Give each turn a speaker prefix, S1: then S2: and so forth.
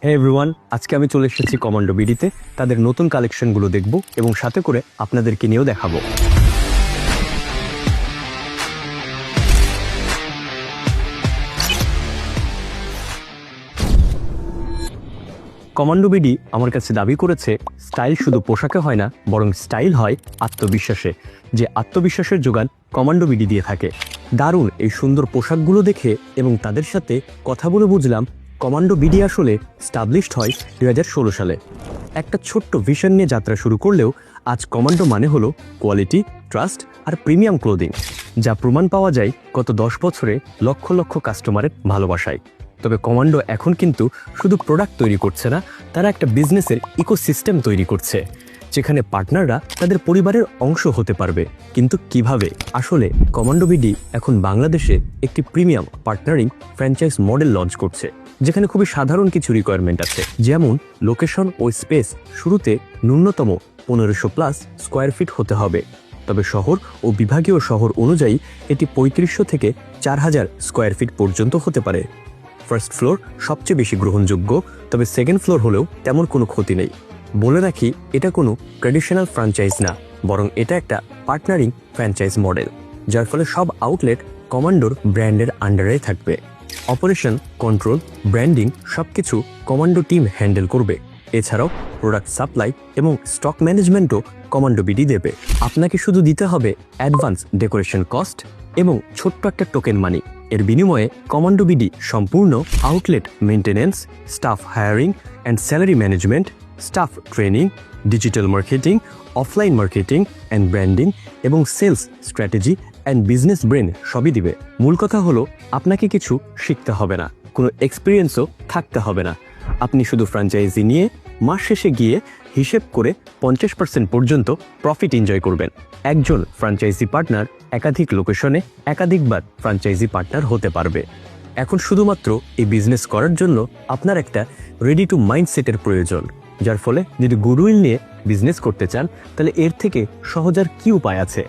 S1: হে everyone, আজকে আমি চলে এসেছি কমান্ডো বিডিতে তাদের নতুন কালেকশনগুলো দেখব এবং সাথে করে আপনাদেরকে নিয়েও দেখাবো। কমান্ডো বিডি আমার কাছে দাবি করেছে স্টাইল শুধু পোশাকে হয় না, বরং স্টাইল হয় আত্মবিশ্বাসে। যে আত্মবিশ্বাসের যোগান কমান্ডো বিডি দিয়ে থাকে। দারুণ এই সুন্দর পোশাকগুলো দেখে এবং তাদের সাথে কথা বলে বুঝলাম কমান্ডো বিডি আসলে স্টাবলিশড হয় 2016 সালে। একটা ছোট্ট ভিশন নিয়ে যাত্রা শুরু করলেও আজ কমান্ডো মানে হলো কোয়ালিটি, ট্রাস্ট আর প্রিমিয়াম ক্লোদিং, যা প্রমাণ পাওয়া যায় গত 10 বছরে লক্ষ লক্ষ কাস্টমারের ভালোবাসায়। তবে কমান্ডো এখন কিন্তু শুধু প্রোডাক্ট তৈরি করছে না, তারা একটা বিজনেসের ইকোসিস্টেম তৈরি করছে, যেখানে পার্টনাররা তাদের পরিবারের অংশ হতে পারবে। কিন্তু কিভাবে? আসলে কমান্ডো বিডি এখন বাংলাদেশে একটি premium partnering franchise model launch করছে, যেখানে খুবই সাধারণ কিছু রিকোয়ারমেন্ট আছে, যেমন লোকেশন ও স্পেস। শুরুতে ন্যূনতম 1500+ স্কোয়ার ফিট হতে হবে, তবে শহর ও বিভাগীয় শহর অনুযায়ী এটি 3500 থেকে 4000 স্কোয়ার ফিট পর্যন্ত হতে পারে। ফার্স্ট ফ্লোর সবচেয়ে বেশি গ্রহণযোগ্য, তবে সেকেন্ড ফ্লোর হলেও তেমন কোনো ক্ষতি নেই। বলে রাখি, এটা কোনো ট্র্যাডিশনাল ফ্র্যাঞ্চাইজ না, বরং এটা একটা পার্টনারিং ফ্র্যাঞ্চাইজ মডেল, যার ফলে সব আউটলেট কমান্ডোর ব্র্যান্ডের আন্ডারে থাকবে। অপারেশন, কন্ট্রোল, ব্র্যান্ডিং সবকিছু কমান্ডো টিম হ্যান্ডেল করবে। এছাড়াও প্রোডাক্ট সাপ্লাই এবং স্টক ম্যানেজমেন্টও কমান্ডো বিডি দেবে। আপনাকে শুধু দিতে হবে অ্যাডভান্স ডেকোরেশন কস্ট এবং ছোট্ট একটা টোকেন মানি। এর বিনিময়ে কমান্ডো বিডি সম্পূর্ণ outlet maintenance, staff hiring and salary management, staff training, digital marketing, offline marketing and branding এবং sales strategy and business brain সবই দিবে। মূল কথা হলো, আপনাকে কিছু শিখতে হবে না, কোনো এক্সপিরিয়েন্সও থাকতে হবে না। আপনি শুধু ফ্র্যাঞ্চাইজি নিয়ে মাস শেষে গিয়ে হিসেব করে 50% পর্যন্ত প্রফিট এনজয় করবেন। একজন ফ্র্যাঞ্চাইজি পার্টনার একাধিক লোকেশনে একাধিকবার ফ্র্যাঞ্চাইজি পার্টনার হতে পারবে। এখন শুধুমাত্র এই বিজনেস করার জন্য আপনার একটা রেডি টু মাইন্ডসেটের প্রয়োজন, যার ফলে যদি গুডউইল নিয়ে বিজনেস করতে চান, তাহলে এর থেকে সহজ আর কি উপায় আছে?